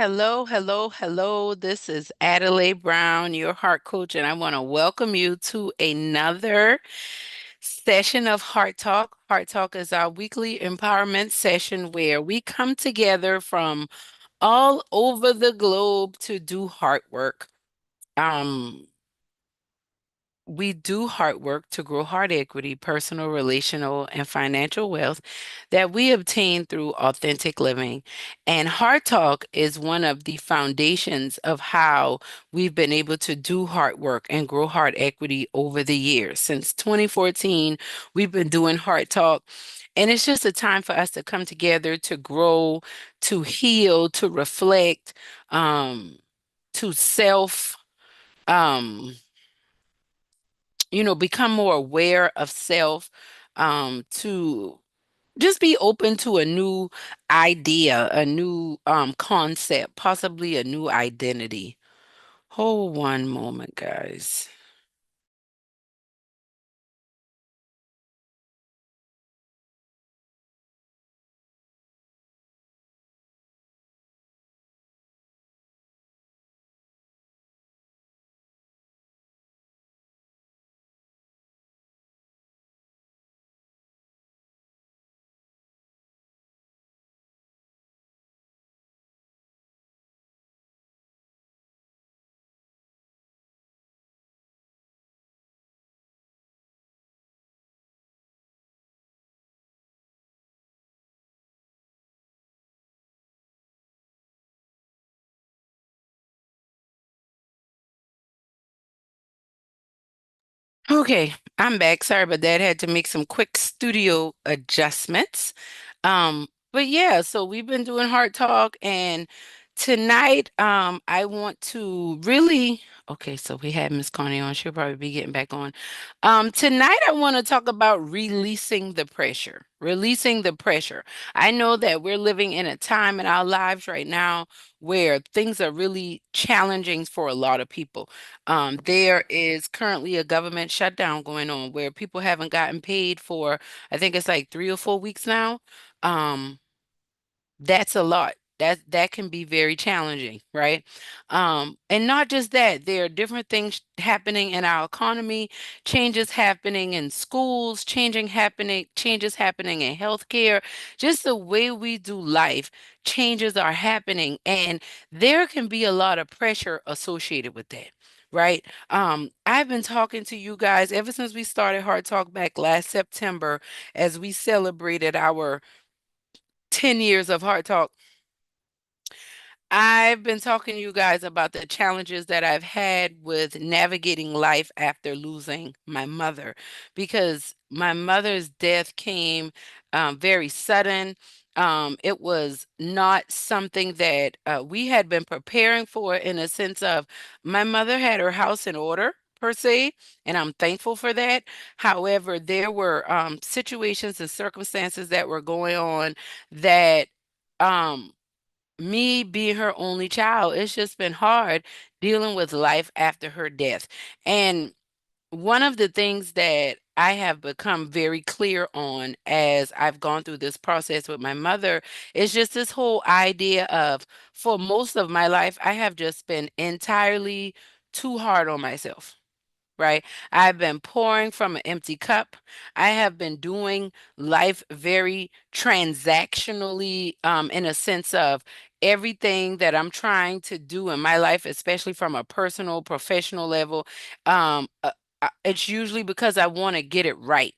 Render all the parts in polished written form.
Hello, hello, hello. This is Adelai Brown, your heart coach, and I want to welcome you to another session of Heart Talk. Heart Talk is our weekly empowerment session where we come together from all over the globe to do heart work. Um, we do hard work to grow heart equity, personal, relational, and financial wealth that we obtain through authentic living. And Heart Talk is one of the foundations of how we've been able to do hard work and grow heart equity over the years. Since 2014, we've been doing Heart Talk. And it's just a time for us to come together to grow, to heal, to reflect, to self. Um, become more aware of self, to just be open to a new idea, a new concept, possibly a new identity. Hold one moment, guys. Okay, I'm back. Sorry, but Dad had to make some quick studio adjustments. But yeah, so we've been doing Heart Talk, and tonight, I want to really, okay, so we had Miss Connie on. She'll probably be getting back on. Tonight I want to talk about releasing the pressure. Releasing the pressure. I know that we're living in a time in our lives right now where things are really challenging for a lot of people. There is currently a government shutdown going on where people haven't gotten paid for, I think it's like 3 or 4 weeks now. Um, that's a lot. That can be very challenging, right? And not just that, there are different things happening in our economy, changes happening in schools, changes happening in healthcare, just the way we do life, changes are happening, and there can be a lot of pressure associated with that. Right. I've been talking to you guys ever since we started Hard Talk back last September as we celebrated our 10 years of Hard Talk. I've been talking to you guys about the challenges that I've had with navigating life after losing my mother, because my mother's death came very sudden. It was not something that we had been preparing for, in a sense of my mother had her house in order, per se, and I'm thankful for that. However, there were situations and circumstances that were going on that. Um, Me being her only child, it's just been hard dealing with life after her death. And one of the things that I have become very clear on as I've gone through this process with my mother is just this whole idea of, for most of my life, I have just been entirely too hard on myself, right? I've been pouring from an empty cup. I have been doing life very transactionally, in a sense of everything that I'm trying to do in my life, especially from a personal, professional level. It's usually because I want to get it right.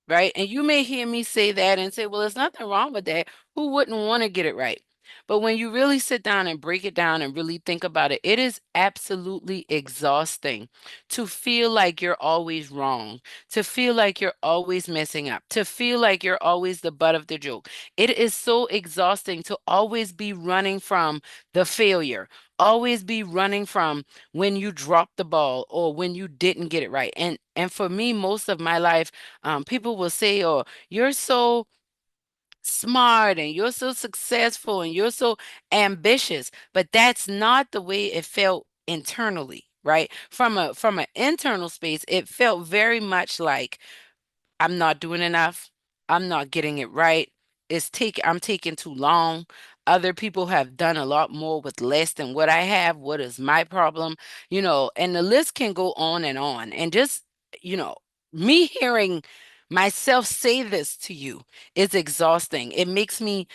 Right. And you may hear me say that and say, well, there's nothing wrong with that. Who wouldn't want to get it right? But when you really sit down and break it down and really think about it, it is absolutely exhausting to feel like you're always wrong, to feel like you're always messing up, to feel like you're always the butt of the joke. It is so exhausting to always be running from the failure, always be running from when you dropped the ball or when you didn't get it right. And for me, most of my life, people will say, "Oh, you're so smart and you're so successful and you're so ambitious," but that's not the way it felt internally, right? From an internal space, it felt very much like I'm not doing enough. I'm not getting it right. I'm taking too long. Other people have done a lot more with less than what I have. What is my problem? And the list can go on and on. And just, you know, me hearing myself say this to you is exhausting. It makes me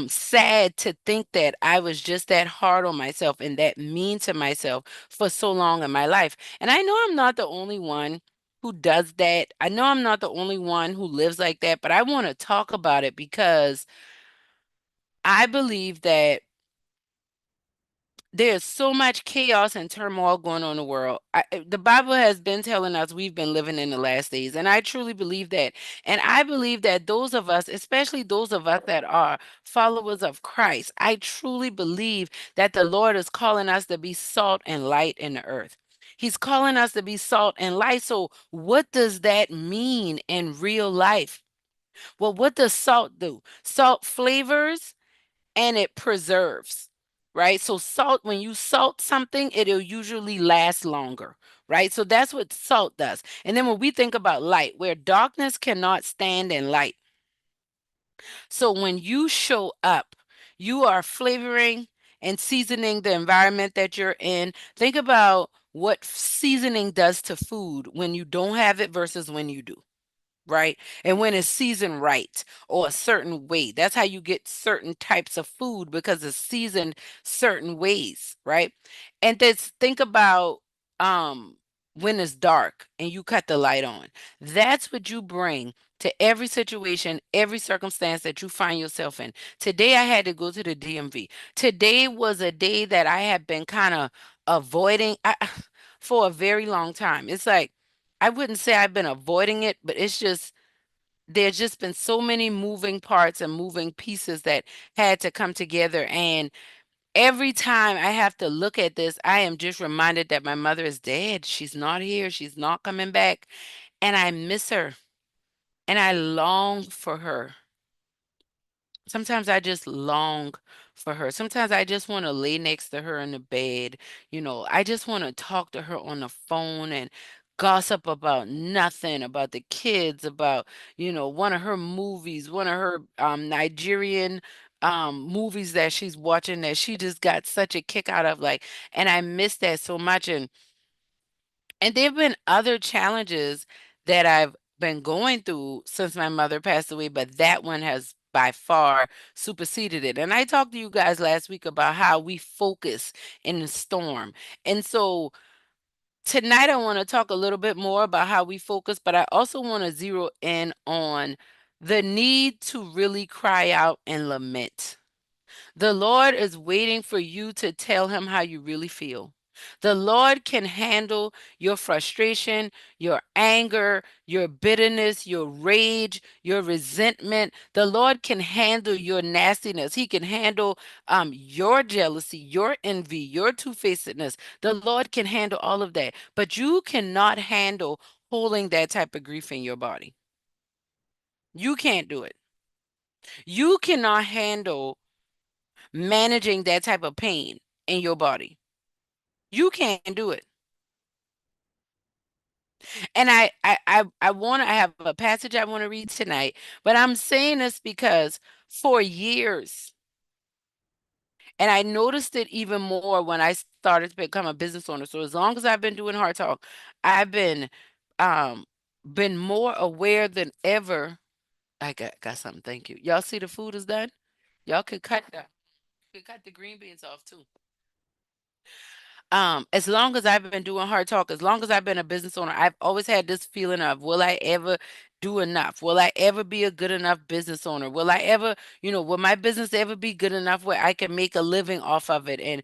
sad to think that I was just that hard on myself and that mean to myself for so long in my life. And I know I'm not the only one who does that. I know I'm not the only one who lives like that, but I want to talk about it because I believe that there's so much chaos and turmoil going on in the world. The Bible has been telling us we've been living in the last days, and I truly believe that. And I believe that those of us, especially those of us that are followers of Christ, I truly believe that the Lord is calling us to be salt and light in the earth. He's calling us to be salt and light. So, what does that mean in real life? Well, what does salt do? Salt flavors and it preserves, right? So salt, when you salt something, it'll usually last longer, right? So that's what salt does. And then when we think about light, where darkness cannot stand in light. So when you show up, you are flavoring and seasoning the environment that you're in. Think about what seasoning does to food when you don't have it versus when you do, right? And when it's seasoned right or a certain way. That's how you get certain types of food because it's seasoned certain ways, right? And then think about um when it's dark and you cut the light on. That's what you bring to every situation, every circumstance that you find yourself in. Today I had to go to the DMV. Today was a day that I have been kind of avoiding for a very long time. It's like I wouldn't say I've been avoiding it, but it's just there's just been so many moving parts and moving pieces that had to come together. And every time I have to look at this, I am just reminded that my mother is dead. She's not here. She's not coming back. And I miss her and I long for her. Sometimes I just long for her. Sometimes I just want to lay next to her in the bed. I just want to talk to her on the phone and gossip about nothing, about the kids, about, one of her movies, one of her Nigerian movies that she's watching that she just got such a kick out of. And I miss that so much. And there have been other challenges that I've been going through since my mother passed away, but that one has by far superseded it. And I talked to you guys last week about how we focus in the storm. And so tonight I want to talk a little bit more about how we focus, but I also want to zero in on the need to really cry out and lament. The Lord is waiting for you to tell him how you really feel. The Lord can handle your frustration, your anger, your bitterness, your rage, your resentment. The Lord can handle your nastiness. He can handle your jealousy, your envy, your two-facedness. The Lord can handle all of that. But you cannot handle holding that type of grief in your body. You can't do it. You cannot handle managing that type of pain in your body. You can't do it. And I have a passage I want to read tonight, but I'm saying this because for years, and I noticed it even more when I started to become a business owner. So as long as I've been doing Hard Talk, I've um been more aware than ever. I got something. Thank you. Y'all see the food is done? Y'all could cut the green beans off too. As long as I've been doing Hard Talk, as long as I've been a business owner, I've always had this feeling of, will I ever do enough? Will I ever be a good enough business owner? Will I ever, will my business ever be good enough where I can make a living off of it and,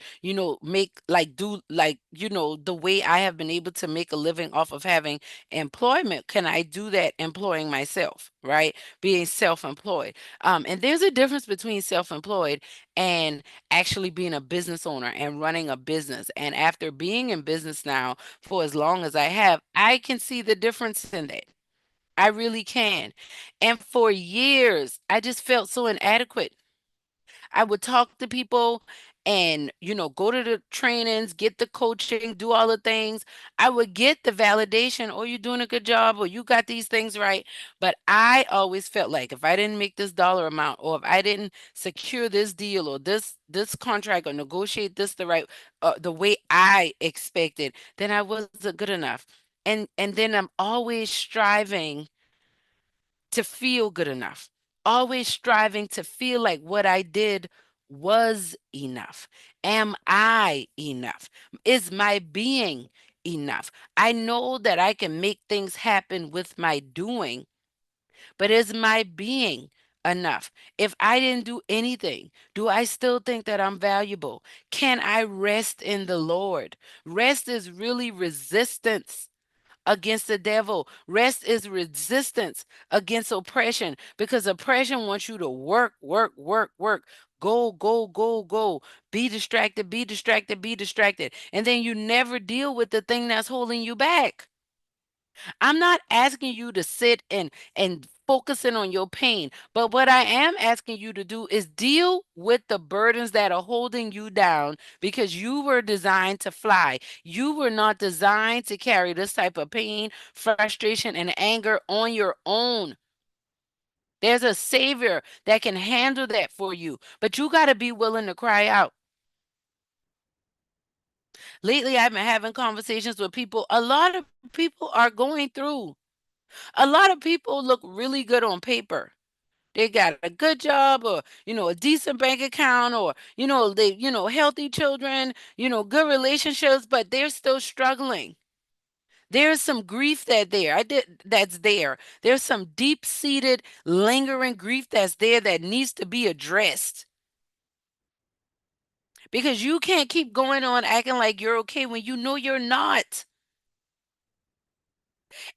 make like do like, the way I have been able to make a living off of having employment? Can I do that employing myself, right? Being self-employed. And there's a difference between self-employed and actually being a business owner and running a business. And after being in business now for as long as I have, I can see the difference in that. I really can. And for years, I just felt so inadequate. I would talk to people and, go to the trainings, get the coaching, do all the things. I would get the validation, oh, you're doing a good job, or you got these things right. But I always felt like if I didn't make this dollar amount, or if I didn't secure this deal, or this contract, or negotiate this the way I expected, then I wasn't good enough. And then I'm always striving to feel good enough, always striving to feel like what I did was enough. Am I enough? Is my being enough? I know that I can make things happen with my doing, but is my being enough? If I didn't do anything, do I still think that I'm valuable? Can I rest in the Lord? Rest is really resistance against the devil. Rest is resistance against oppression, because oppression wants you to work, work, work, work. Go, go, go, go. Be distracted, be distracted, be distracted. And then you never deal with the thing that's holding you back. I'm not asking you to sit and focusing on your pain, but what I am asking you to do is deal with the burdens that are holding you down, because you were designed to fly. You were not designed to carry this type of pain, frustration, and anger on your own. There's a savior that can handle that for you, but you got to be willing to cry out. Lately, I've been having conversations with people. A lot of people are going through. A lot of people look really good on paper. They got a good job, or, a decent bank account, or, healthy children, good relationships, but they're still struggling. There's some grief that's there. There's some deep-seated, lingering grief that's there that needs to be addressed. Because you can't keep going on acting like you're okay when you know you're not.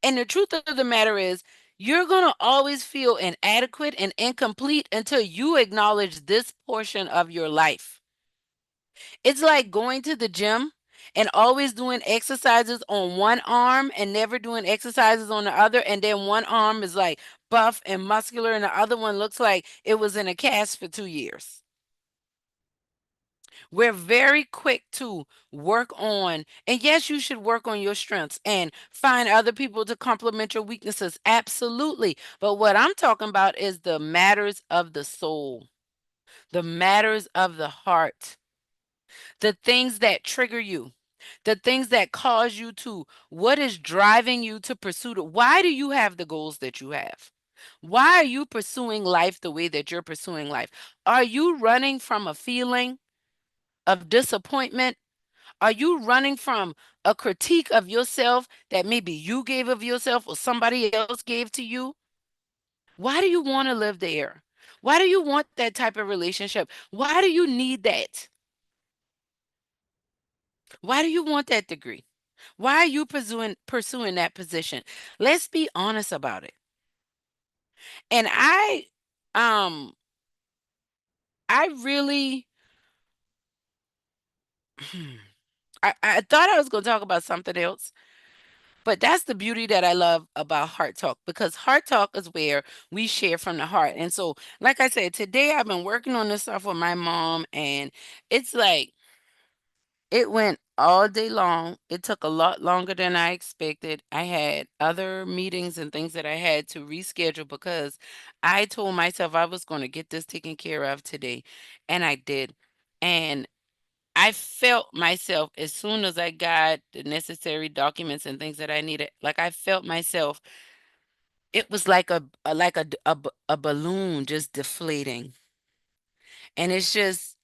And the truth of the matter is, you're going to always feel inadequate and incomplete until you acknowledge this portion of your life. It's like going to the gym and always doing exercises on one arm and never doing exercises on the other. And then one arm is like buff and muscular, and the other one looks like it was in a cast for 2 years. We're very quick to work on, and yes, you should work on your strengths and find other people to complement your weaknesses. Absolutely. But what I'm talking about is the matters of the soul, the matters of the heart, the things that trigger you, the things that cause you to, what is driving you to pursue it? Why do you have the goals that you have? Why are you pursuing life the way that you're pursuing life? Are you running from a feeling of disappointment? Are you running from a critique of yourself that maybe you gave of yourself or somebody else gave to you? Why do you want to live there? Why do you want that type of relationship? Why do you need that? Why do you want that degree? Why are you pursuing that position? Let's be honest about it. And um I really I thought I was going to talk about something else. But that's the beauty that I love about Heart Talk, because Heart Talk is where we share from the heart. And so, like I said, today I've been working on this stuff with my mom, and it's like it went all day long. It took a lot longer than I expected. I had other meetings and things that I had to reschedule, because I told myself I was going to get this taken care of today, and I did. And I felt myself as soon as I got the necessary documents and things that I needed. Like, I felt myself. It was like a balloon just deflating, and it's just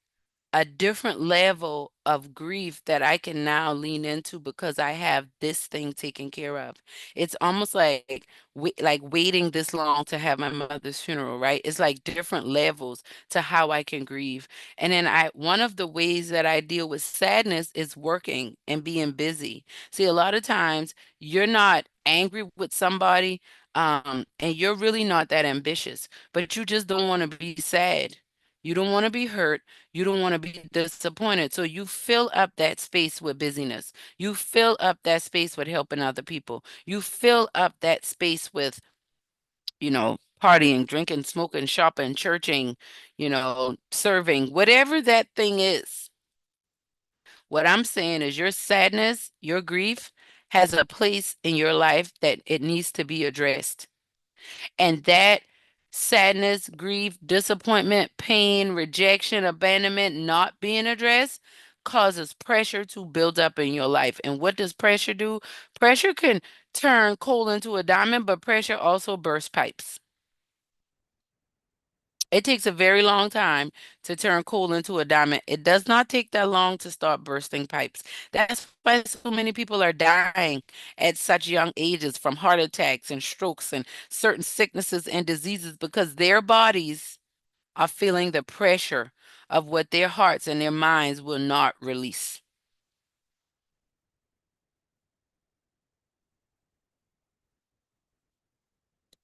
a different level of grief that I can now lean into because I have this thing taken care of. It's almost like waiting this long to have my mother's funeral, right? It's like different levels to how I can grieve. And then I one of the ways that I deal with sadness is working and being busy. See, a lot of times you're not angry with somebody, and you're really not that ambitious, but you just don't want to be sad. You don't want to be hurt. You don't want to be disappointed. So you fill up that space with busyness. You fill up that space with helping other people. You fill up that space with, partying, drinking, smoking, shopping, churching, serving, whatever that thing is. What I'm saying is your sadness, your grief has a place in your life that it needs to be addressed. And that sadness, grief, disappointment, pain, rejection, abandonment not being addressed causes pressure to build up in your life. And what does pressure do? Pressure can turn coal into a diamond, but pressure also bursts pipes. It takes a very long time to turn coal into a diamond. It does not take that long to start bursting pipes. That's why so many people are dying at such young ages from heart attacks and strokes and certain sicknesses and diseases because their bodies are feeling the pressure of what their hearts and their minds will not release.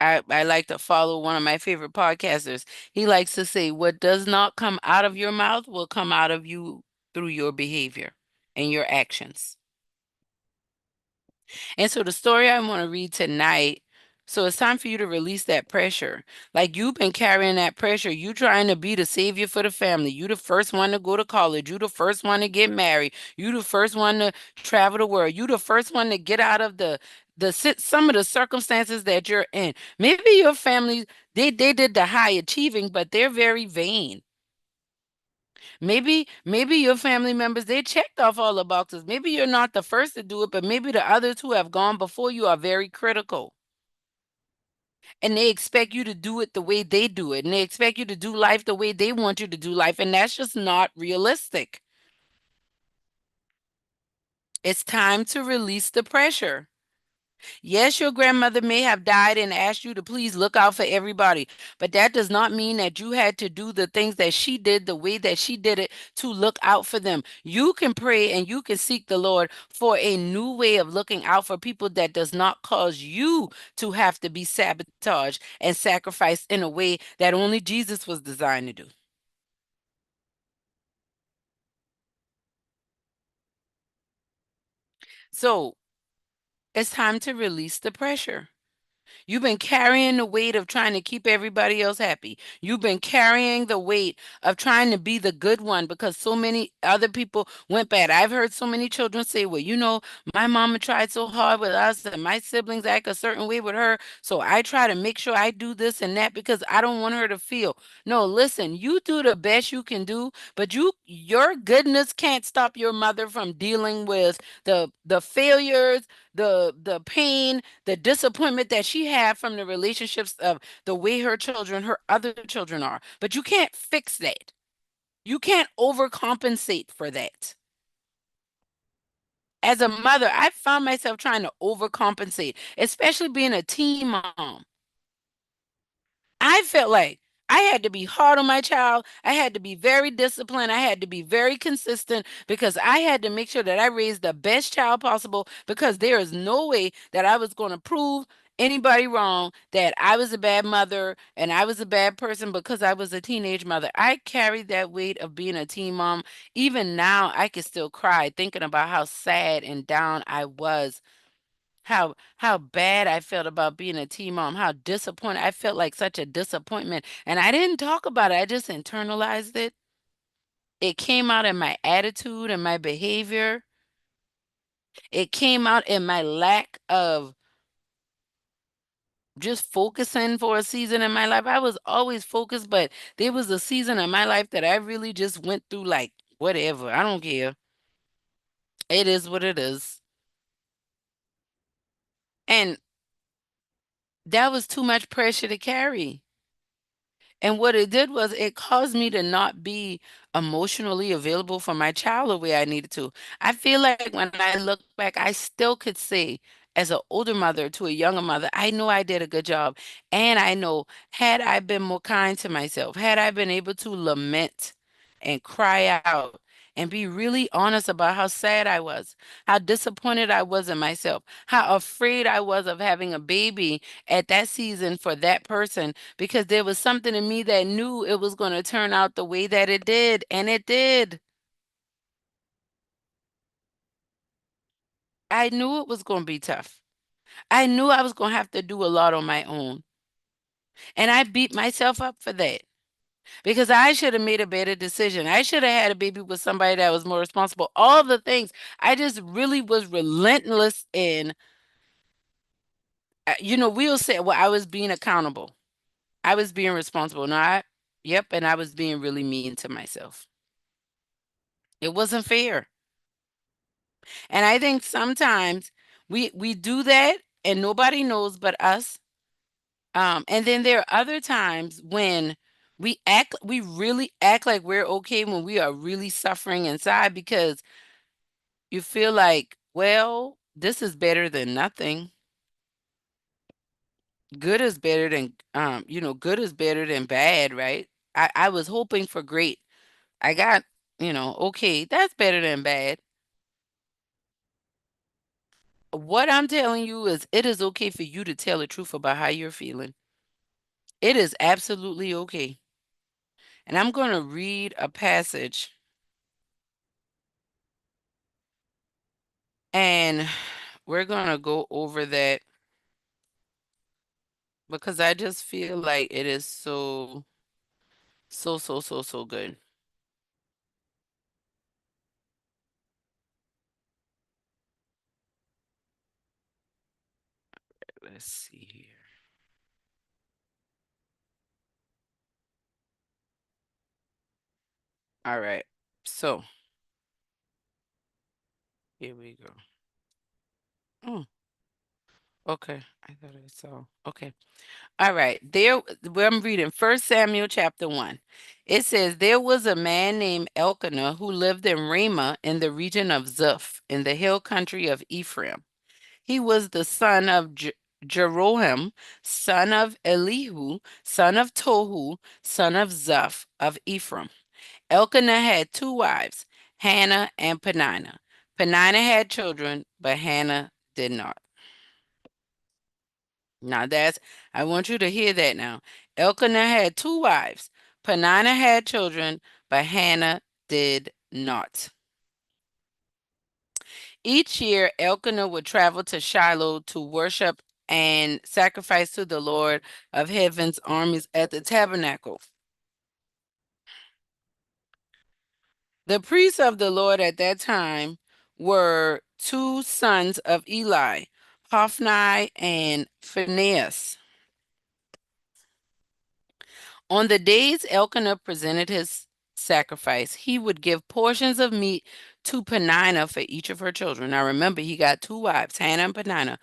I like to follow one of my favorite podcasters. He likes to say, what does not come out of your mouth will come out of you through your behavior and your actions. And so the story I want to read tonight, so it's time for you to release that pressure. Like you've been carrying that pressure. You trying to be the savior for the family. You the first one to go to college. You the first one to get married. You the first one to travel the world. You the first one to get out of some of the circumstances that you're in. Maybe your family they did the high achieving, but they're very vain. Maybe your family members they checked off all the boxes. Maybe you're not the first to do it, but maybe the others who have gone before you are very critical. And they expect you to do it the way they do it. And they expect you to do life the way they want you to do life. And that's just not realistic. It's time to release the pressure. Yes, your grandmother may have died and asked you to please look out for everybody, but that does not mean that you had to do the things that she did the way that she did it to look out for them. You can pray and you can seek the Lord for a new way of looking out for people that does not cause you to have to be sabotaged and sacrificed in a way that only Jesus was designed to do. So it's time to release the pressure. You've been carrying the weight of trying to keep everybody else happy. You've been carrying the weight of trying to be the good one because so many other people went bad. I've heard so many children say, well, my mama tried so hard with us and my siblings act a certain way with her. So I try to make sure I do this and that because I don't want her to feel. No, listen, you do the best you can do, but your goodness can't stop your mother from dealing with the failures, the pain, the disappointment that she had from the relationships of the way her other children are. But you can't fix that. You can't overcompensate for that. As a mother, I found myself trying to overcompensate, especially being a teen mom. I felt like I had to be hard on my child. I had to be very disciplined. I had to be very consistent because I had to make sure that I raised the best child possible because there is no way that I was going to prove anybody wrong that I was a bad mother and I was a bad person because I was a teenage mother. I carried that weight of being a teen mom. Even now, I can still cry thinking about how sad and down I was, how bad I felt about being a teen mom, how disappointed. I felt like such a disappointment. And I didn't talk about it. I just internalized it. It came out in my attitude and my behavior. It came out in my lack of just focusing for a season in my life. I was always focused, but there was a season in my life that I really just went through like whatever. I don't care. It is what it is. And that was too much pressure to carry. And what it did was it caused me to not be emotionally available for my child the way I needed to. I feel like when I look back, I still could say, as an older mother to a younger mother, I know I did a good job. And I know, had I been more kind to myself, had I been able to lament and cry out and be really honest about how sad I was, how disappointed I was in myself, how afraid I was of having a baby at that season for that person because there was something in me that knew it was going to turn out the way that it did, and it did. I knew it was going to be tough. I knew I was going to have to do a lot on my own, and I beat myself up for that. because I should have made a better decision. I should have had a baby with somebody that was more responsible. All the things. I just really was relentless in, we'll say, well, I was being accountable. I was being responsible. No, yep, and I was being really mean to myself. It wasn't fair. And I think sometimes we do that and nobody knows but us. And then there are other times when we really act like we're okay when we are really suffering inside because you feel like, well, this is better than nothing. Good is better than good is better than bad, right? I was hoping for great. I got, okay, that's better than bad. What I'm telling you is it is okay for you to tell the truth about how you're feeling. It is absolutely okay. And I'm going to read a passage and we're going to go over that because I just feel like it is so, so, so, so, so good. Let's see here. All right. So here we go. Oh, okay. I thought I saw. Okay. All right. Where I'm reading First Samuel chapter 1. It says, there was a man named Elkanah who lived in Ramah in the region of Zuph in the hill country of Ephraim. He was the son of Jeroham, son of Elihu, son of Tohu, son of Zuph of Ephraim. Elkanah had two wives, Hannah and Peninnah. Peninnah had children, but Hannah did not. Now I want you to hear that now. Elkanah had two wives. Peninnah had children, but Hannah did not. Each year, Elkanah would travel to Shiloh to worship and sacrifice to the Lord of Heaven's armies at the tabernacle. The priests of the Lord at that time were two sons of Eli, Hophni and Phinehas. On the days Elkanah presented his sacrifice, he would give portions of meat to Peninnah for each of her children. Now remember, he got two wives, Hannah and Peninnah.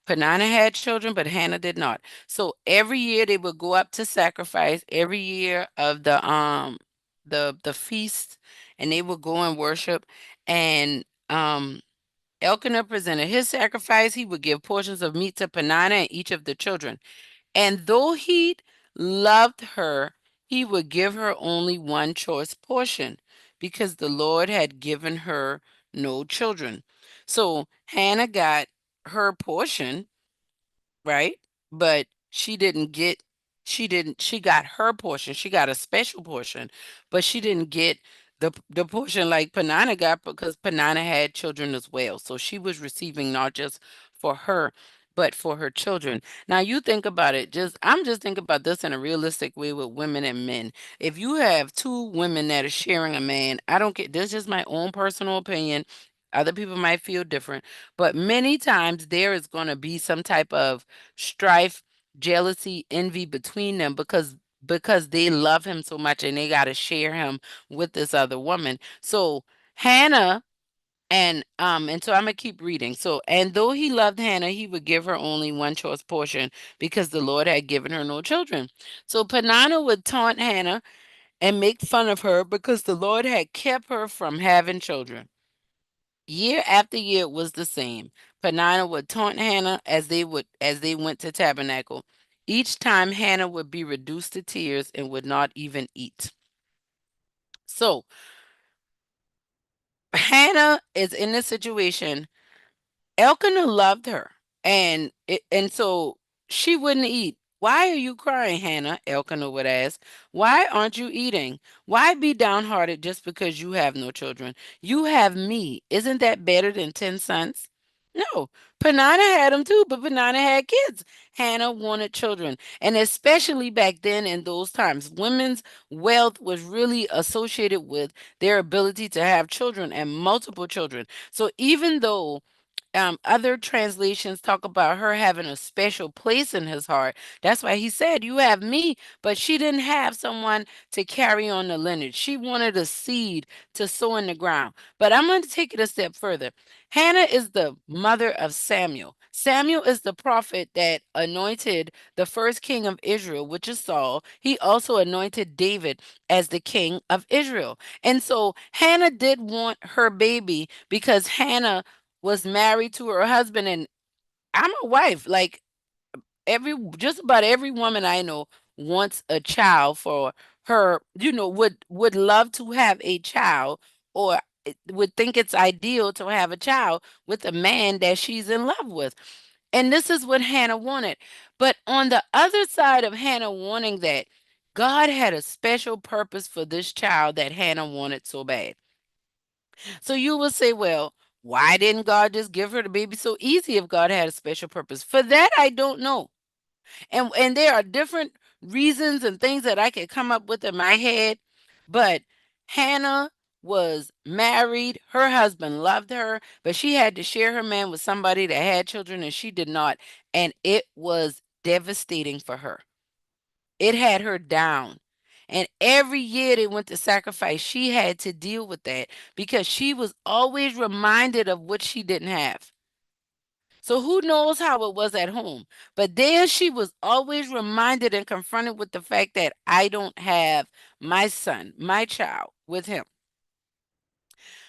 Peninnah had children, but Hannah did not. So every year they would go up to sacrifice every year of the feast, and they would go and worship. And Elkanah presented his sacrifice. He would give portions of meat to Peninnah and each of the children. And though he loved her, he would give her only one choice portion because the Lord had given her no children. So Hannah got her portion, right? But she got her portion. She got a special portion, but she didn't get the portion like Panana got because Panana had children as well. So she was receiving not just for her, but for her children. Now you think about it, I'm just thinking about this in a realistic way with women and men. If you have two women that are sharing a man, I don't get this is just my own personal opinion. Other people might feel different, but many times there is going to be some type of strife, jealousy, envy between them because they love him so much and they got to share him with this other woman. So Hannah and so I'm gonna keep reading. So and though he loved Hannah, he would give her only one choice portion because the Lord had given her no children. So Peninnah would taunt Hannah and make fun of her because the Lord had kept her from having children. Year after year it was the same. Peninnah would taunt Hannah as they went to tabernacle. Each time Hannah would be reduced to tears and would not even eat. So Hannah is in this situation. Elkanah loved her, and so she wouldn't eat. Why are you crying, Hannah? Elkanah would ask. Why aren't you eating? Why be downhearted just because you have no children? You have me. Isn't that better than 10 sons? No, Panana had them too, but Panana had kids. Hannah wanted children. And especially back then in those times, women's wealth was really associated with their ability to have children and multiple children. So even though other translations talk about her having a special place in his heart. That's why he said, "You have me," but she didn't have someone to carry on the lineage. She wanted a seed to sow in the ground. But I'm going to take it a step further. Hannah is the mother of Samuel. Samuel is the prophet that anointed the first king of Israel, which is Saul. He also anointed David as the king of Israel. And so Hannah did want her baby because Hannah was married to her husband, and I'm a wife. Like every just about every woman I know wants a child for her, would love to have a child, or would think it's ideal to have a child with a man that she's in love with. And this is what Hannah wanted. But on the other side of Hannah wanting that, God had a special purpose for this child that Hannah wanted so bad. So you will say, well, why didn't God just give her the baby so easy if God had a special purpose? For that, I don't know. And there are different reasons and things that I could come up with in my head. But Hannah was married. Her husband loved her, but she had to share her man with somebody that had children and she did not. And it was devastating for her. It had her down. And every year they went to sacrifice, she had to deal with that because she was always reminded of what she didn't have. So who knows how it was at home? But there she was always reminded and confronted with the fact that I don't have my son, my child, with him.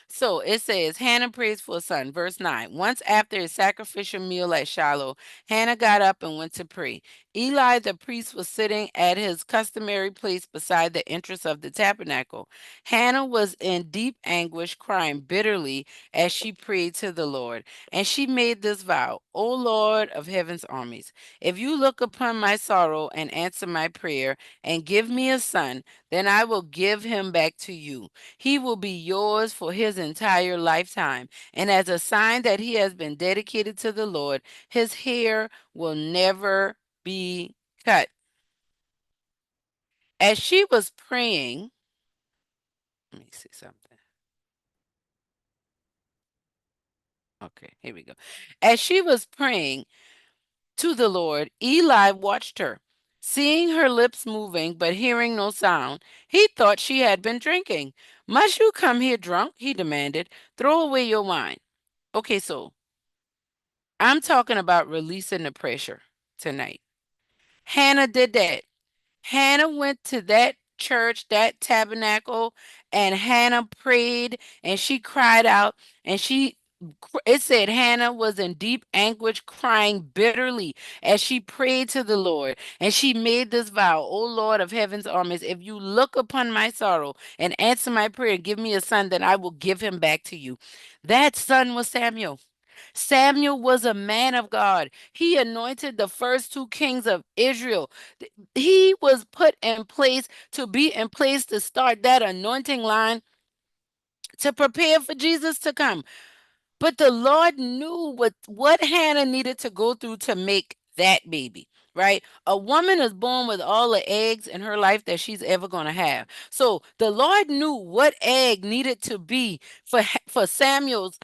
So it says, Hannah prays for a son. Verse 9. Once after a sacrificial meal at Shiloh, Hannah got up and went to pray. Eli the priest was sitting at his customary place beside the entrance of the tabernacle. Hannah was in deep anguish, crying bitterly as she prayed to the Lord. And she made this vow: O Lord of heaven's armies, if you look upon my sorrow and answer my prayer and give me a son, then I will give him back to you. He will be yours for his entire lifetime. And as a sign that he has been dedicated to the Lord, his hair will never be cut. As she was praying, let me see something. Okay, here we go. As she was praying to the Lord, Eli watched her. Seeing her lips moving but hearing no sound, he thought she had been drinking. Must you come here drunk? He demanded. Throw away your wine. Okay, so I'm talking about releasing the pressure tonight. Hannah did that. Hannah went to that church, that tabernacle, and Hannah prayed and she cried out and it said Hannah was in deep anguish, crying bitterly as she prayed to the Lord. And she made this vow: O Lord of heaven's armies, if you look upon my sorrow and answer my prayer and give me a son, then I will give him back to you. That son was Samuel. Samuel was a man of God. He anointed the first two kings of Israel. He was put in place to be in place to start that anointing line to prepare for Jesus to come. But the Lord knew what Hannah needed to go through to make that baby. Right? A woman is born with all the eggs in her life that she's ever going to have. So the Lord knew what egg needed to be for Samuel's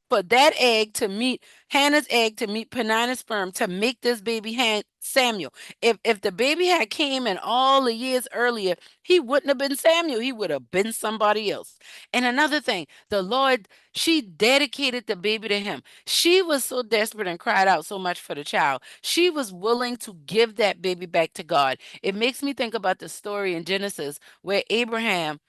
for that egg to meet Hannah's egg to meet Penina's sperm to make this baby Samuel. If the baby had came in all the years earlier, he wouldn't have been Samuel. He would have been somebody else. And another thing, the Lord, she dedicated the baby to him. She was so desperate and cried out so much for the child. She was willing to give that baby back to God. It makes me think about the story in Genesis where Abraham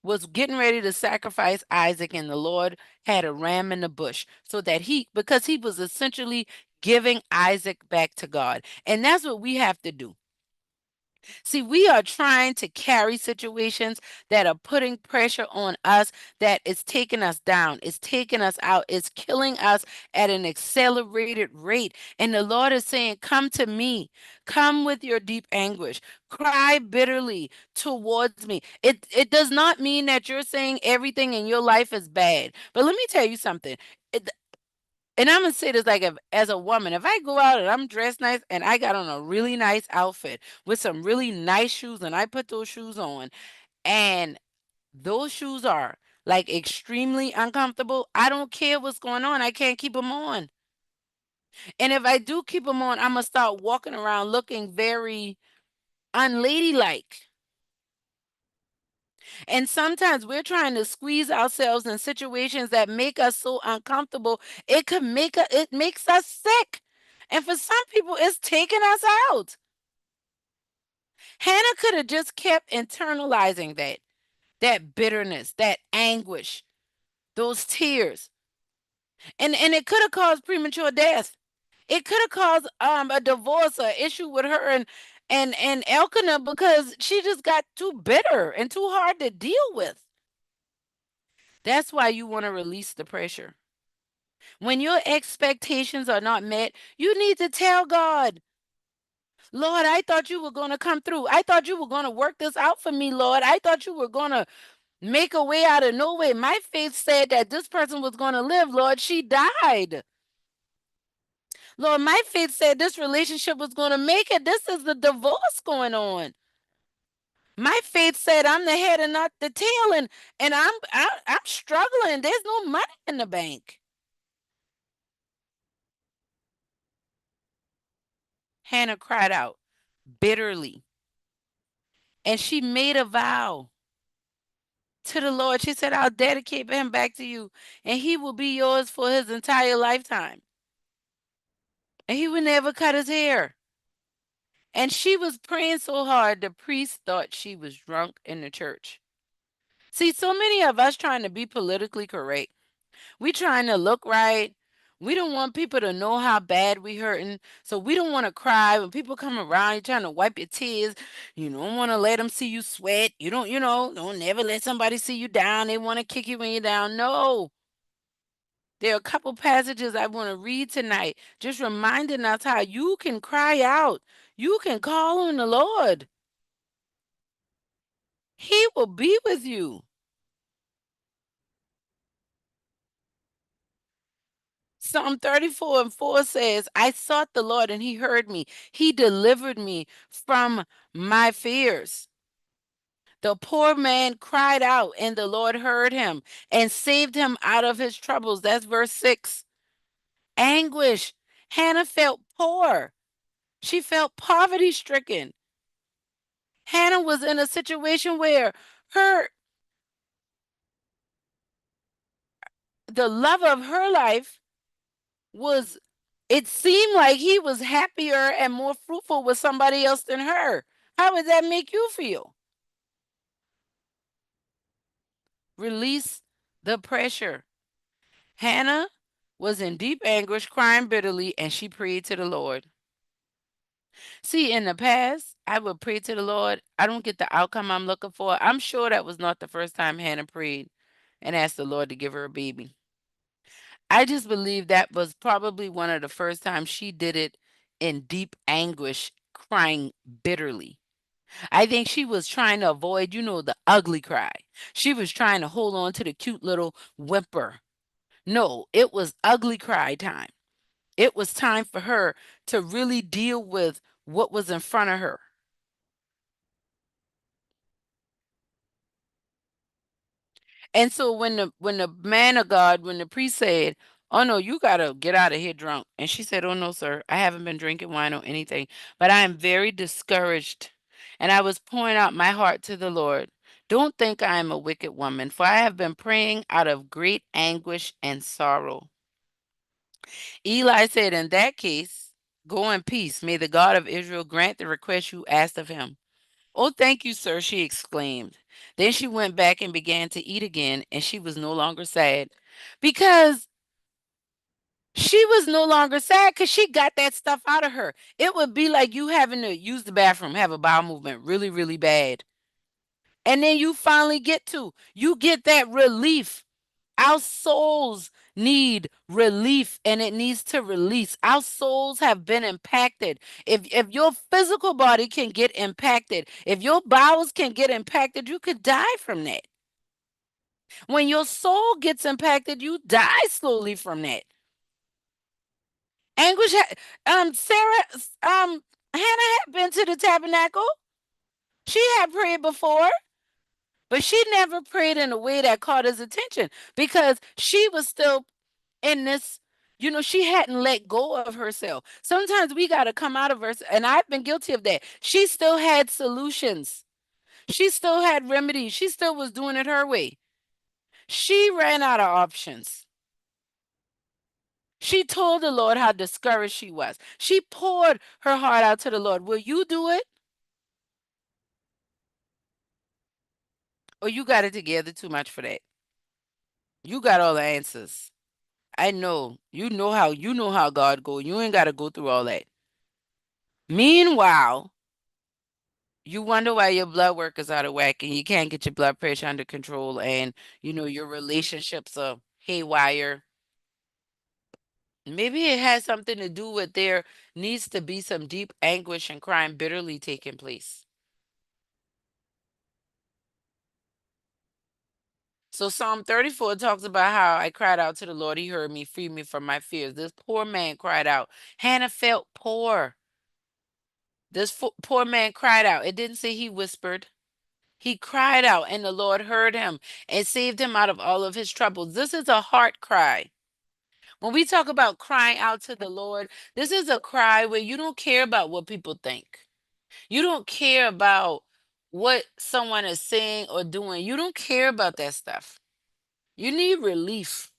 was getting ready to sacrifice Isaac, and the Lord had a ram in the bush so that because he was essentially giving Isaac back to God. And that's what we have to do. See, we are trying to carry situations that are putting pressure on us, that is taking us down, it's taking us out, it's killing us at an accelerated rate. And the Lord is saying, come to me, come with your deep anguish, cry bitterly towards me. It does not mean that you're saying everything in your life is bad. But let me tell you something. And I'm gonna say this like if, as a woman, if I go out and I'm dressed nice and I got on a really nice outfit with some really nice shoes and I put those shoes on and those shoes are like extremely uncomfortable, I don't care what's going on. I can't keep them on. And if I do keep them on, I'm gonna start walking around looking very unladylike. And sometimes we're trying to squeeze ourselves in situations that make us so uncomfortable, it makes us sick. And for some people, it's taking us out. Hannah could have just kept internalizing that bitterness, that anguish, those tears. And it could have caused premature death. It could have caused a divorce or issue with her and Elkanah because she just got too bitter and too hard to deal with. That's why you want to release the pressure. When your expectations are not met, you need to tell God, Lord, I thought you were going to come through. I thought you were going to work this out for me, Lord. I thought you were going to make a way out of no way. My faith said that this person was going to live, Lord. She died. Lord, my faith said this relationship was going to make it. This is the divorce going on. My faith said I'm the head and not the tail, and I'm struggling. There's no money in the bank. Hannah cried out bitterly, and she made a vow to the Lord. She said, I'll dedicate him back to you, and he will be yours for his entire lifetime. And he would never cut his hair. And she was praying so hard, the priest thought she was drunk in the church. See, so many of us trying to be politically correct. We trying to look right. We don't want people to know how bad we hurting. So we don't want to cry when people come around. You're trying to wipe your tears. You don't want to let them see you sweat. Don't never let somebody see you down. They want to kick you when you're down. No. There are a couple passages I want to read tonight, just reminding us how you can cry out. You can call on the Lord. He will be with you. Psalm 34:4 says, I sought the Lord and he heard me. He delivered me from my fears. The poor man cried out and the Lord heard him and saved him out of his troubles. That's verse 6. Anguish. Hannah felt poor. She felt poverty stricken. Hannah was in a situation where her the love of her life was it seemed like he was happier and more fruitful with somebody else than her. How would that make you feel? Release the pressure. Hannah was in deep anguish, crying bitterly, and she prayed to the Lord. See, in the past, I would pray to the Lord. I don't get the outcome I'm looking for. I'm sure that was not the first time Hannah prayed and asked the Lord to give her a baby. I just believe that was probably one of the first times she did it in deep anguish, crying bitterly. I think she was trying to avoid, the ugly cry. She was trying to hold on to the cute little whimper. No, it was ugly cry time. It was time for her to really deal with what was in front of her. And so when the man of God, when the priest said, "Oh no, you gotta get out of here drunk," and she said, "Oh no, sir, I haven't been drinking wine or anything, but I am very discouraged, and I was pouring out my heart to the Lord. Don't think I am a wicked woman, for I have been praying out of great anguish and sorrow." Eli said, "In that case, go in peace. May the God of Israel grant the request you asked of him." "Oh, thank you, sir," she exclaimed. Then she went back and began to eat again, and she was no longer sad because she was no longer sad because she got that stuff out of her. It would be like you having to use the bathroom, have a bowel movement really, really bad. And then you get that relief. Our souls need relief and it needs to release. Our souls have been impacted. If your physical body can get impacted, if your bowels can get impacted, you could die from that. When your soul gets impacted, you die slowly from that. Anguish Sarah Hannah had been to the tabernacle. She had prayed before, but she never prayed in a way that caught his attention because she was still in this, she hadn't let go of herself. Sometimes we got to come out of her, and I've been guilty of that. She still had solutions. She still had remedies. She still was doing it her way. She ran out of options. She told the Lord how discouraged she was. She poured her heart out to the Lord. Will you do it? Or you got it together too much for that? You got all the answers. I know. You know how God go. You ain't got to go through all that. Meanwhile, you wonder why your blood work is out of whack and you can't get your blood pressure under control and your relationships are haywire. Maybe it has something to do with there needs to be some deep anguish and crying bitterly taking place. So Psalm 34 talks about how I cried out to the Lord. He heard me, freed me from my fears. This poor man cried out. Hannah felt poor. This poor man cried out. It didn't say he whispered. He cried out, and the Lord heard him and saved him out of all of his troubles. This is a heart cry. When we talk about crying out to the Lord, this is a cry where you don't care about what people think. You don't care about what someone is saying or doing. You don't care about that stuff. You need relief.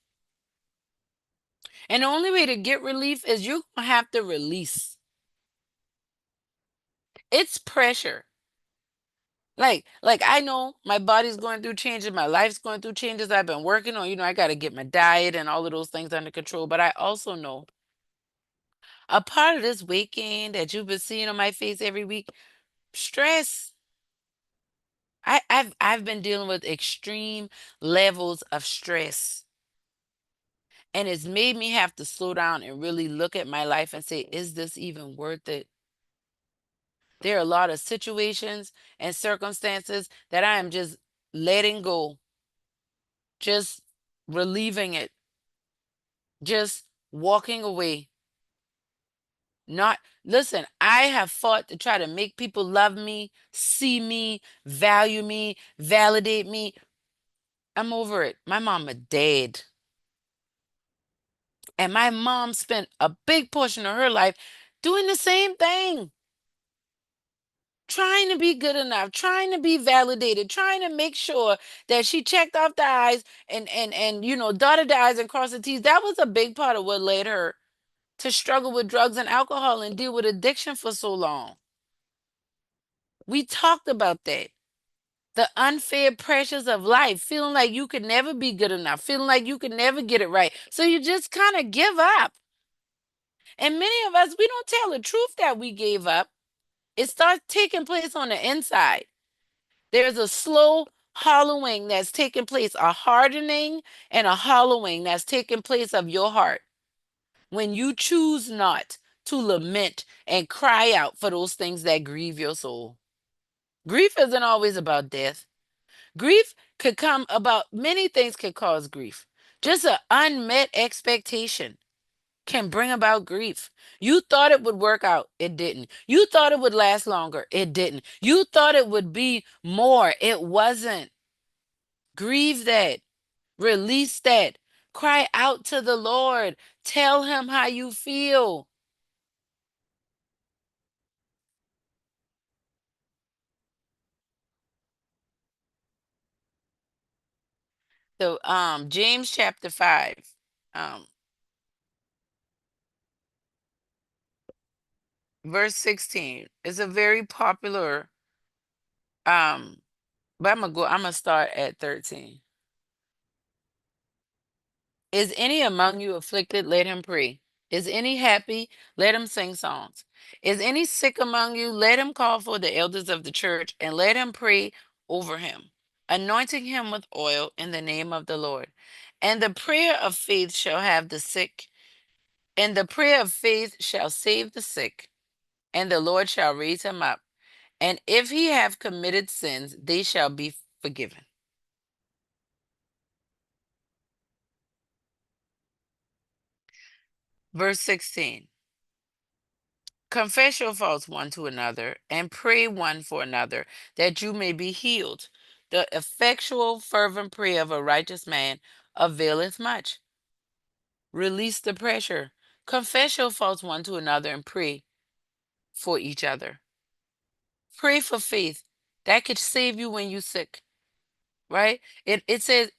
And the only way to get relief is you're going to have to release. It's pressure. Like I know my body's going through changes, my life's going through changes. I've been working on, I got to get my diet and all of those things under control. But I also know a part of this weight gain that you've been seeing on my face every week, stress. I've been dealing with extreme levels of stress. And it's made me have to slow down and really look at my life and say, is this even worth it? There are a lot of situations and circumstances that I am just letting go, just relieving it, just walking away. Not, listen, I have fought to try to make people love me, see me, value me, validate me. I'm over it. My mama dead. And my mom spent a big portion of her life doing the same thing. Trying to be good enough, trying to be validated, trying to make sure that she checked off the I's and dotted the I's and crossed the T's. That was a big part of what led her to struggle with drugs and alcohol and deal with addiction for so long. We talked about that. The unfair pressures of life, feeling like you could never be good enough, feeling like you could never get it right. So you just kind of give up. And many of us, we don't tell the truth that we gave up. It starts taking place on the inside. There's a slow hollowing that's taking place, a hardening and a hollowing that's taking place of your heart when you choose not to lament and cry out for those things that grieve your soul. Grief isn't always about death. Grief could come about many things could cause grief. Just an unmet expectation can bring about grief. You thought it would work out, it didn't. You thought it would last longer, it didn't. You thought it would be more, it wasn't. Grieve that. Release that. Cry out to the Lord. Tell him how you feel. So James chapter 5, um, verse 16 is a very popular but I'm gonna start at 13. Is any among you afflicted? Let him pray. Is any happy? Let him sing songs. Is any sick among you? Let him call for the elders of the church and let him pray over him, anointing him with oil in the name of the Lord. And the prayer of faith shall have the sick, and the prayer of faith shall save the sick, and the Lord shall raise him up. And if he have committed sins, they shall be forgiven. Verse 16. Confess your faults one to another and pray one for another that you may be healed. The effectual, fervent prayer of a righteous man availeth much. Release the pressure. Confess your faults one to another and pray for each other. Pray for faith. That could save you when you're sick, right? It says,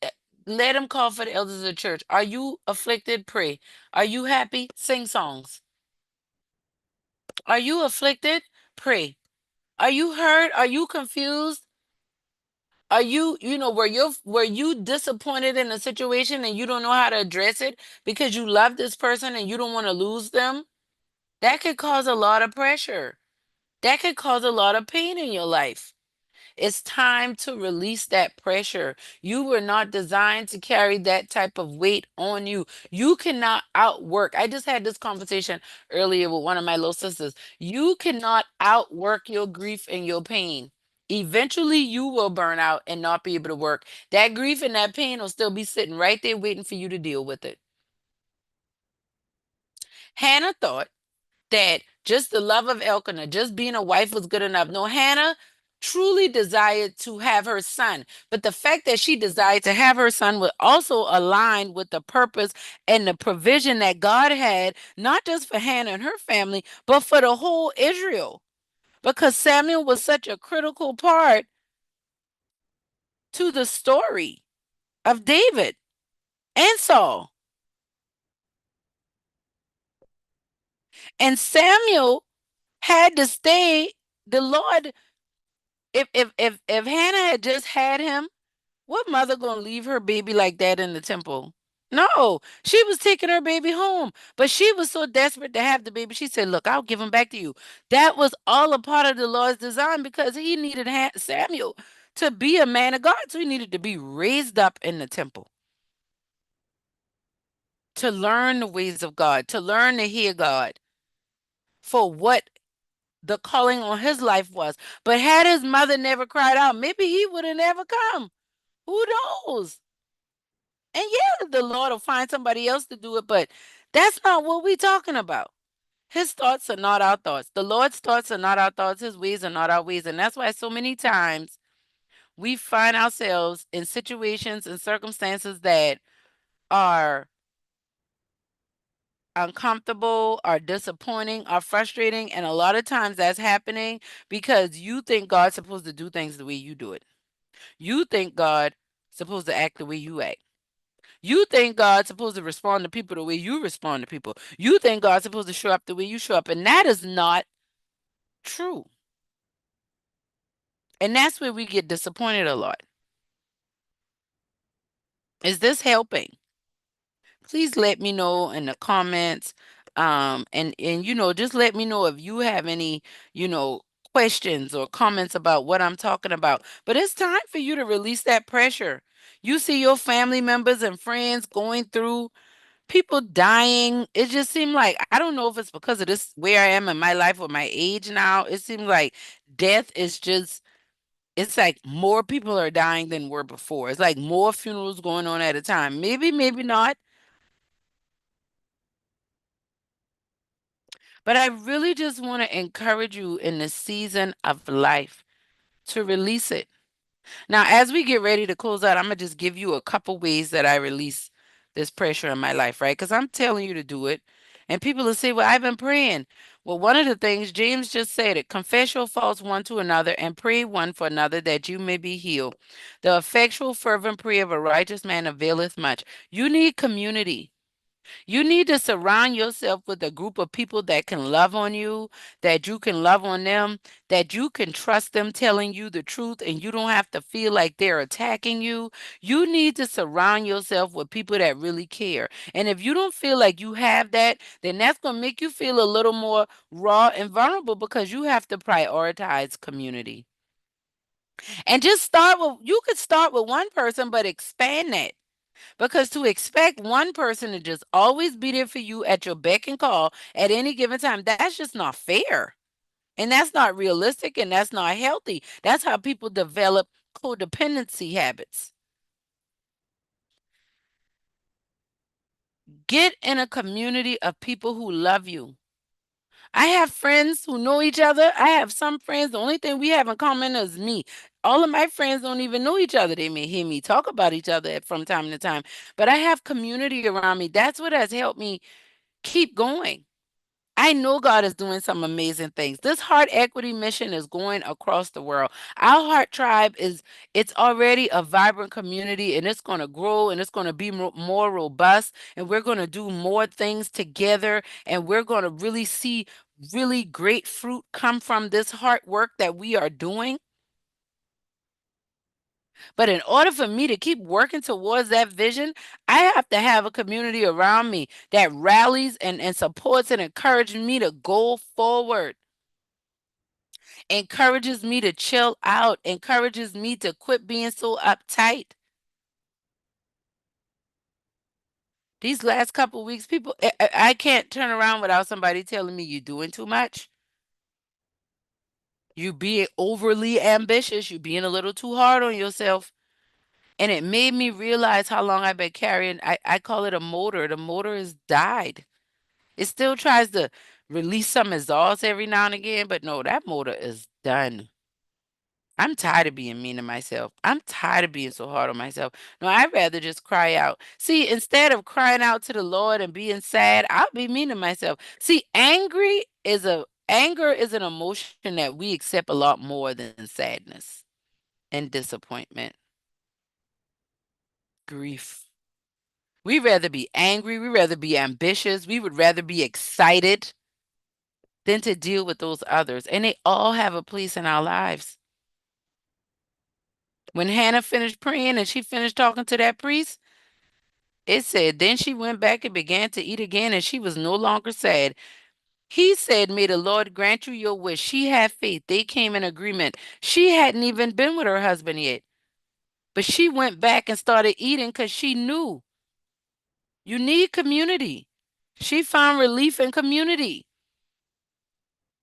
let them call for the elders of the church. Are you afflicted? Pray. Are you happy? Sing songs. Are you afflicted? Pray. Are you hurt? Are you confused? Are you, were you disappointed in a situation and you don't know how to address it because you love this person and you don't want to lose them? That could cause a lot of pressure. That could cause a lot of pain in your life. It's time to release that pressure. You were not designed to carry that type of weight on you. You cannot outwork. I just had this conversation earlier with one of my little sisters. You cannot outwork your grief and your pain. Eventually, you will burn out and not be able to work. That grief and that pain will still be sitting right there waiting for you to deal with it. Hannah thought that just the love of Elkanah, just being a wife was good enough. No, Hannah truly desired to have her son. But the fact that she desired to have her son was also aligned with the purpose and the provision that God had, not just for Hannah and her family, but for the whole Israel. Because Samuel was such a critical part to the story of David and Saul. And Samuel had to stay. The Lord, if Hannah had just had him, what mother gonna leave her baby like that in the temple? No, she was taking her baby home, but she was so desperate to have the baby. She said, "Look, I'll give him back to you." That was all a part of the Lord's design because He needed Samuel to be a man of God, so he needed to be raised up in the temple to learn the ways of God, to learn to hear God for what the calling on his life was. But had his mother never cried out, maybe he would have never come. Who knows? And yeah, the Lord will find somebody else to do it, but that's not what we're talking about. His thoughts are not our thoughts. The Lord's thoughts are not our thoughts. His ways are not our ways. And that's why so many times we find ourselves in situations and circumstances that are uncomfortable, are disappointing, are frustrating. And a lot of times that's happening because you think God's supposed to do things the way you do it. You think God's supposed to act the way you act. You think God's supposed to respond to people the way you respond to people. You think God's supposed to show up the way you show up. And that is not true. And that's where we get disappointed a lot. Is this helping? Please let me know in the comments. And just let me know if you have any, you know, questions or comments about what I'm talking about. But it's time for you to release that pressure. You see your family members and friends going through people dying. It just seemed like I don't know if it's because of this where I am in my life with my age now. It seems like death is just it's like more people are dying than were before. It's like more funerals going on at a time. Maybe, maybe not. But I really just want to encourage you in this season of life to release it. Now, as we get ready to close out, I'm gonna just give you a couple ways that I release this pressure in my life, right? Because I'm telling you to do it. And people will say, well, I've been praying. Well, one of the things James just said it confess your faults one to another and pray one for another that you may be healed. The effectual, fervent prayer of a righteous man availeth much. You need community. You need to surround yourself with a group of people that can love on you, that you can love on them, that you can trust them telling you the truth and you don't have to feel like they're attacking you. You need to surround yourself with people that really care. And if you don't feel like you have that, then that's going to make you feel a little more raw and vulnerable because you have to prioritize community. And just you could start with one person, but expand that. Because to expect one person to just always be there for you at your beck and call at any given time, that's just not fair. And that's not realistic and that's not healthy. That's how people develop codependency habits. Get in a community of people who love you. I have friends who know each other. I have some friends, the only thing we have in common is me. All of my friends don't even know each other. They may hear me talk about each other from time to time, but I have community around me. That's what has helped me keep going. I know God is doing some amazing things. This heart equity mission is going across the world. Our heart tribe is it's already a vibrant community, and it's going to grow, and it's going to be more robust, and we're going to do more things together, and we're going to really see really great fruit come from this hard work that we are doing. But in order for me to keep working towards that vision, I have to have a community around me that rallies and supports and encourages me to go forward, encourages me to chill out, encourages me to quit being so uptight. These last couple weeks, people, I can't turn around without somebody telling me you're doing too much. You being overly ambitious. You being a little too hard on yourself. And it made me realize how long I've been carrying. I call it a motor. The motor has died. It still tries to release some exhaust every now and again, but no, that motor is done. I'm tired of being mean to myself. I'm tired of being so hard on myself. No, I'd rather just cry out. See, instead of crying out to the Lord and being sad, I'll be mean to myself. See, anger is an emotion that we accept a lot more than sadness and disappointment, grief. We rather be angry, we rather be ambitious, we would rather be excited than to deal with those others. And they all have a place in our lives. When Hannah finished praying and she finished talking to that priest, it said, then she went back and began to eat again, and she was no longer sad. He said, may the Lord grant you your wish. She had faith. They came in agreement. She hadn't even been with her husband yet, but she went back and started eating because she knew you need community. She found relief in community.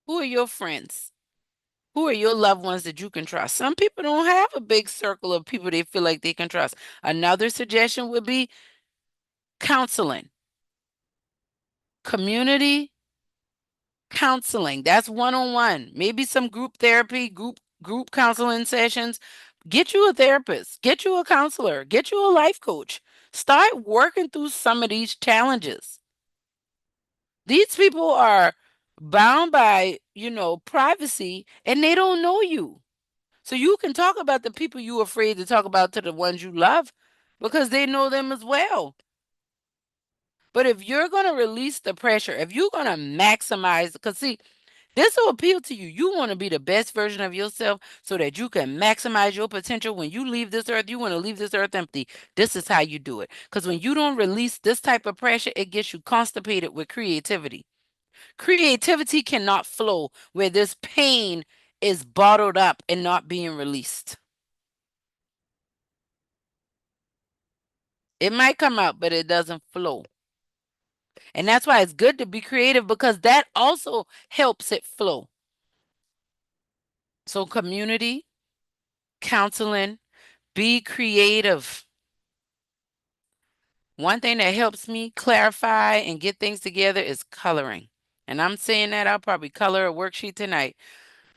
Who are your friends? Who are your loved ones that you can trust? Some people don't have a big circle of people they feel like they can trust. Another suggestion would be counseling, community counseling. That's one on one. Maybe some group therapy, group counseling sessions. Get you a therapist, get you a counselor, get you a life coach. Start working through some of these challenges. These people are bound by, privacy, and they don't know you. So you can talk about the people you afraid to talk about to the ones you love because they know them as well. But if you're going to release the pressure, if you're going to maximize, because see, this will appeal to you. You want to be the best version of yourself so that you can maximize your potential. When you leave this earth, you want to leave this earth empty. This is how you do it. Because when you don't release this type of pressure, it gets you constipated with creativity. Creativity cannot flow where this pain is bottled up and not being released. It might come out, but it doesn't flow. And that's why it's good to be creative because that also helps it flow. So, community, counseling, be creative. One thing that helps me clarify and get things together is coloring. And I'm saying that I'll probably color a worksheet tonight.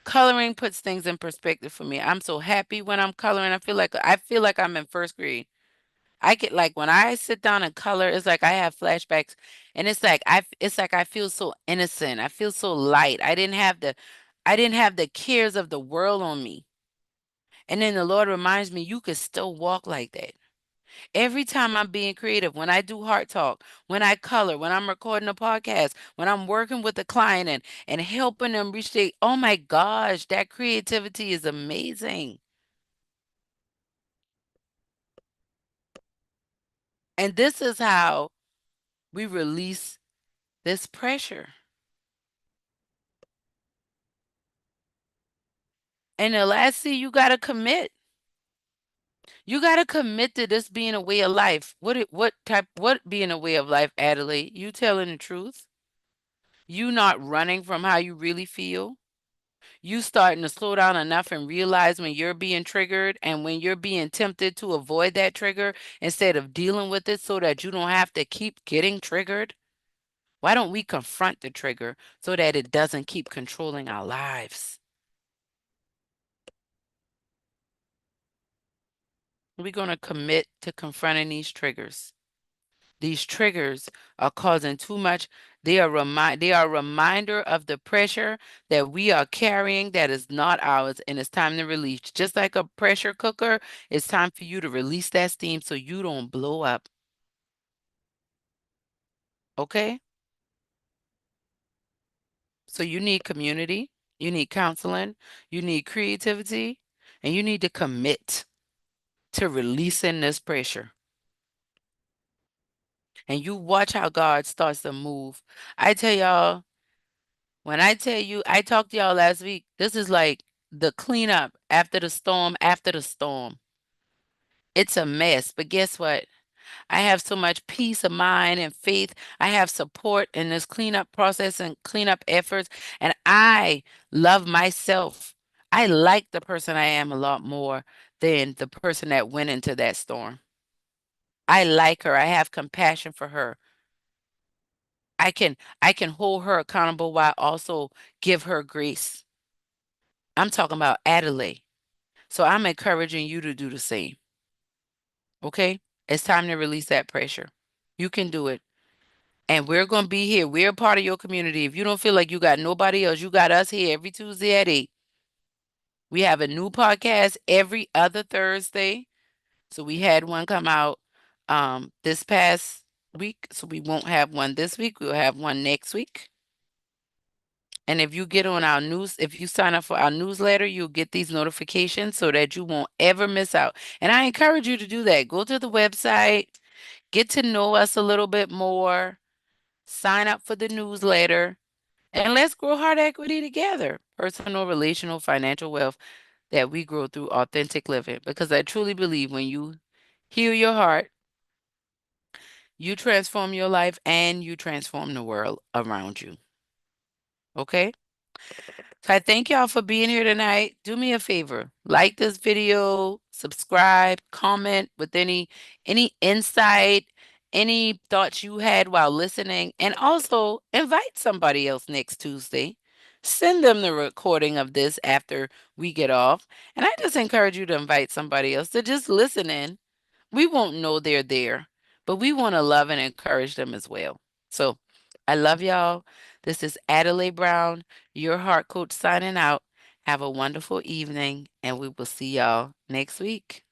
Coloring puts things in perspective for me. I'm so happy when I'm coloring. I feel like I'm in first grade. I get like when I sit down and color, it's like I have flashbacks, and it's like I feel so innocent. I feel so light. I didn't have the cares of the world on me. And then the Lord reminds me you could still walk like that. Every time I'm being creative, when I do heart talk, when I color, when I'm recording a podcast, when I'm working with a client and helping them reach their, oh my gosh, that creativity is amazing. And this is how we release this pressure. And the last C, you gotta commit. You gotta commit to this being a way of life. What being a way of life, Adelaide? You telling the truth. You not running from how you really feel. You starting to slow down enough and realize when you're being triggered and when you're being tempted to avoid that trigger instead of dealing with it so that you don't have to keep getting triggered. Why don't we confront the trigger so that it doesn't keep controlling our lives? We're going to commit to confronting these triggers. These triggers are causing too much. They are a reminder of the pressure that we are carrying that is not ours, and it's time to release. Just like a pressure cooker, it's time for you to release that steam so you don't blow up. Okay? So you need community, you need counseling, you need creativity, and you need to commit to releasing this pressure. And you watch how God starts to move. I tell y'all, when I tell you, I talked to y'all last week, this is like the cleanup after the storm, after the storm. It's a mess, but guess what? I have so much peace of mind and faith. I have support in this cleanup process and cleanup efforts. And I love myself. I like the person I am a lot more than the person that went into that storm. I like her. I have compassion for her. I can hold her accountable while also give her grace. I'm talking about Adelaide. So I'm encouraging you to do the same. Okay? It's time to release that pressure. You can do it. And we're going to be here. We're a part of your community. If you don't feel like you got nobody else, you got us here every Tuesday at 8. We have a new podcast every other Thursday. So we had one come out this past week. So we won't have one this week. We'll have one next week. And if you get on our news, if you sign up for our newsletter, you'll get these notifications so that you won't ever miss out. And I encourage you to do that. Go to the website, get to know us a little bit more, sign up for the newsletter, and let's grow heart equity together. Personal, relational, financial wealth that we grow through authentic living. Because I truly believe when you heal your heart, you transform your life and you transform the world around you. Okay? So I thank y'all for being here tonight. Do me a favor, like this video, subscribe, comment with any insight, any thoughts you had while listening, and also invite somebody else next Tuesday. Send them the recording of this after we get off. And I just encourage you to invite somebody else to just listen in. We won't know they're there, but we want to love and encourage them as well. So I love y'all. This is Adelai Brown, your heart coach, signing out. Have a wonderful evening, and we will see y'all next week.